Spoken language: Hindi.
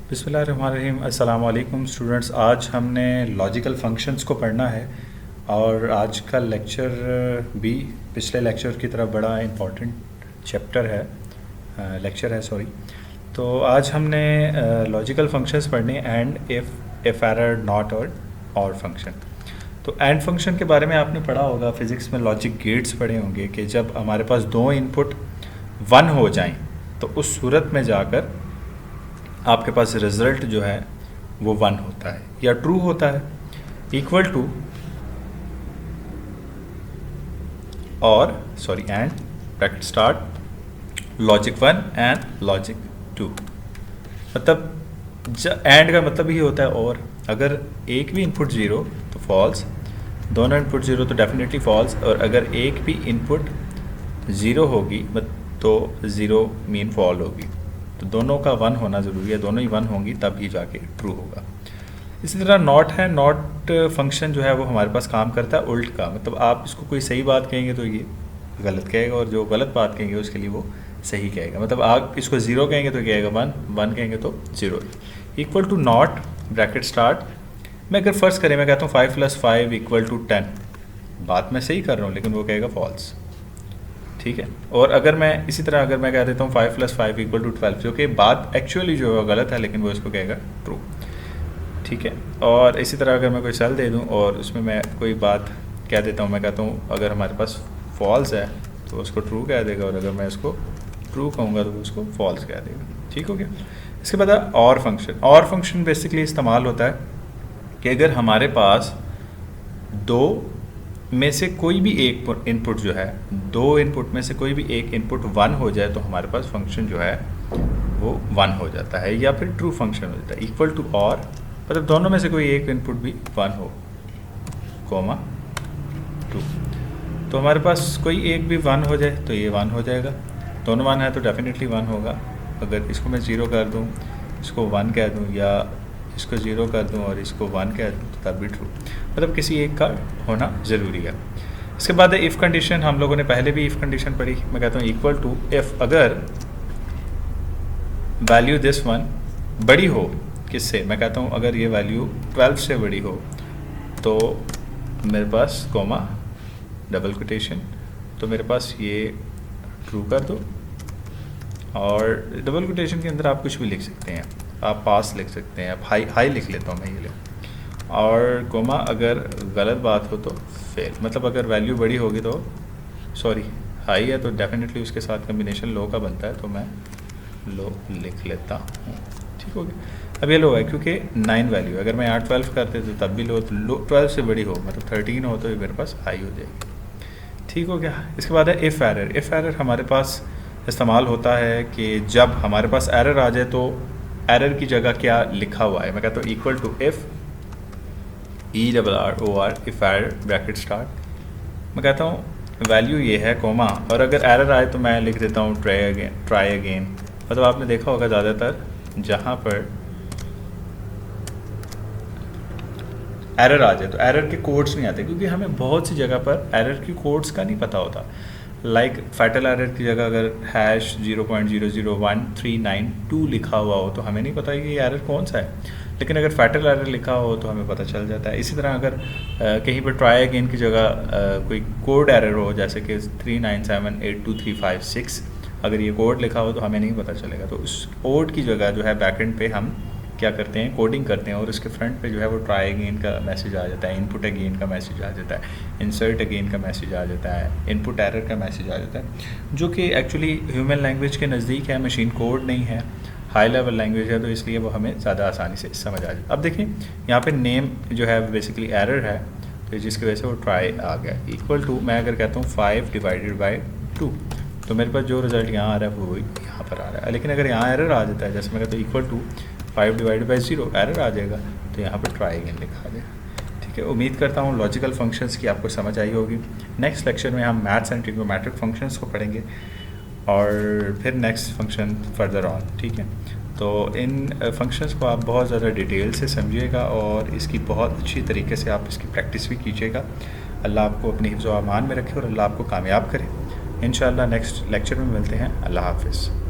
बिस्मिल्लाहिर्रहमानिर्रहीम। अस्सलाम वालेकुम स्टूडेंट्स। आज हमने लॉजिकल फंक्शंस को पढ़ना है और आज का लेक्चर भी पिछले लेक्चर की तरह बड़ा इम्पोर्टेंट चैप्टर है, लेक्चर है सॉरी। तो आज हमने लॉजिकल फंक्शंस पढ़ने एंड, इफ़, एरर, नॉट और फंक्शन। तो एंड फंक्शन के बारे में आपने पढ़ा होगा, फिज़िक्स में लॉजिक गेट्स पढ़े होंगे कि जब हमारे पास दो इनपुट वन हो जाएं तो उस सूरत में जाकर आपके पास रिज़ल्ट जो है वो वन होता है या ट्रू होता है, इक्वल टू और sorry and bracket start logic one and logic two. मतलब एंड का मतलब ही होता है और अगर एक भी इनपुट ज़ीरो तो फॉल्स, दोनों इनपुट ज़ीरो तो डेफिनेटली फॉल्स, और अगर एक भी इनपुट ज़ीरो होगी तो ज़ीरो मीन फॉल होगी। तो दोनों का वन होना ज़रूरी है, दोनों ही वन होंगी तब ही जाके ट्रू होगा। इसी तरह नॉट है, नॉट फंक्शन जो है वो हमारे पास काम करता है उल्ट का। मतलब आप इसको कोई सही बात कहेंगे तो ये गलत कहेगा और जो गलत बात कहेंगे उसके लिए वो सही कहेगा। मतलब आप इसको ज़ीरो कहेंगे तो कहेगा वन, वन कहेंगे तो zero. Equal to not bracket start, मैं अगर फ़र्ज़ करें मैं कहता हूँ 5 + 5 = 10, बात मैं सही कर रहा हूँ लेकिन वो कहेगा फॉल्स, ठीक है। और अगर मैं इसी तरह अगर मैं कह देता हूँ 5 + 5 = 12, जो कि बात एक्चुअली जो है गलत है लेकिन वो इसको कहेगा ट्रू, ठीक है। और इसी तरह अगर मैं कोई सेल दे दूँ और उसमें मैं कोई बात कह देता हूँ, मैं कहता हूँ अगर हमारे पास फॉल्स है तो उसको ट्रू कह देगा, और अगर मैं इसको ट्रू कहूँगा तो उसको फॉल्स कह देगा, ठीक हो गया। इसके बाद और फंक्शन। और फंक्शन बेसिकली इस्तेमाल होता है कि अगर हमारे पास दो में से कोई भी एक इनपुट जो है, दो इनपुट में से कोई भी एक इनपुट वन हो जाए तो हमारे पास फंक्शन जो है वो वन हो जाता है या फिर ट्रू फंक्शन हो जाता है। इक्वल टू और मतलब दोनों में से कोई एक इनपुट भी वन हो, कॉमा ट्रू। तो हमारे पास कोई एक भी वन हो जाए तो ये वन हो जाएगा, दोनों वन है तो डेफिनेटली वन होगा। अगर इसको मैं ज़ीरो कर दूँ, इसको वन कह दूँ, या इसको ज़ीरो कर दूँ और इसको वन कह दूँ तो तब भी ट्रू। मतलब किसी एक का होना ज़रूरी है। इसके बाद है इफ़ कंडीशन। हम लोगों ने पहले भी इफ़ कंडीशन पढ़ी। मैं कहता हूँ इक्वल टू इफ़, अगर वैल्यू दिस वन बड़ी हो किससे, मैं कहता हूँ अगर ये वैल्यू 12 से बड़ी हो तो मेरे पास कॉमा डबल कोटेशन, तो मेरे पास ये ट्रू कर दो। और डबल कोटेशन के अंदर आप कुछ भी लिख सकते हैं, आप पास लिख सकते हैं, आप हाई लिख लेता हूँ मैं ये ले, और कोमा अगर गलत बात हो तो फेल। मतलब अगर वैल्यू बड़ी होगी तो सॉरी हाई है तो डेफिनेटली उसके साथ कम्बिनेशन लो का बनता है, तो मैं लो लिख लेता हूँ, ठीक हो गया। अब ये लो है क्योंकि 9 वैल्यू, अगर मैं यहाँ 12 करते तो तब भी लो, तो लो 12 से बड़ी हो मतलब 13 हो तो ये मेरे पास हाई हो जाएगी, ठीक हो गया। इसके बाद है इफ़ एरर। इफ़ एरर हमारे पास इस्तेमाल होता है कि जब हमारे पास एरर आ जाए तो एरर की जगह क्या लिखा हुआ है। मैं कहता हूँ equal to if ERROR if error bracket start, मैं कहता हूँ वैल्यू ये है कॉमा, और अगर एरर आए तो मैं लिख देता हूँ ट्राई अगेन। मतलब आपने देखा होगा ज़्यादातर जहाँ पर एरर आ जाए तो एरर के कोड्स नहीं आते, क्योंकि हमें बहुत सी जगह पर एरर की कोड्स का नहीं पता होता। लाइक फैटल एरर की जगह अगर #0.001392 लिखा हुआ हो तो हमें नहीं पता कि ये एरर कौन सा है, लेकिन अगर फैटल एरर लिखा हो तो हमें पता चल जाता है। इसी तरह अगर कहीं पर ट्राई अगेन की जगह कोई कोड एरर हो, जैसे कि 3978235 अगर ये कोड लिखा हो तो हमें नहीं पता चलेगा। तो उस कोड की जगह जो है बैकएंड पे हम क्या करते हैं, कोडिंग करते हैं, और उसके फ्रंट पे जो है वो ट्राई अगेन का मैसेज आ जाता है, इनपुट अगेन का मैसेज आ जाता है, इंसर्ट अगेन का मैसेज आ जाता है, इनपुट एरर का मैसेज आ जाता है, जो कि एक्चुअली ह्यूमन लैंग्वेज के नज़दीक है, मशीन कोड नहीं है, हाई लेवल लैंग्वेज है, तो इसलिए वो हमें ज़्यादा आसानी से समझ आ जाए। अब देखिए यहाँ पे नेम जो है बेसिकली एरर है, तो जिसकी वजह से वो ट्राई आ गया। इक्वल टू मैं अगर कहता हूँ 5/2 तो मेरे पास जो रिज़ल्ट यहाँ आ रहा है वो यहाँ पर आ रहा है। लेकिन अगर यहाँ एरर आ जाता है, जैसे मैं कहता हूँ इक्वल टू 5/0 एरर आ जाएगा, तो यहाँ पर ट्राई अगेन लिखा जाएगा, ठीक है। उम्मीद करता हूँ लॉजिकल फंक्शंस की आपको समझ आई होगी। नेक्स्ट लेक्चर में हम मैथ्स एंड ट्रिग्नोमेट्रिक फंक्शंस को पढ़ेंगे और फिर नेक्स्ट फंक्शन फर्दर ऑन, ठीक है। तो इन फंक्शंस को आप बहुत ज़्यादा डिटेल से समझिएगा और इसकी बहुत अच्छी तरीके से आप इसकी प्रैक्टिस भी कीजिएगा। अल्लाह आपको अपनी हिफ्ज़ व अमान में रखे और अल्लाह आपको कामयाब करे। इंशाअल्लाह नेक्स्ट लेक्चर में मिलते हैं। अल्लाह हाफ़िज़।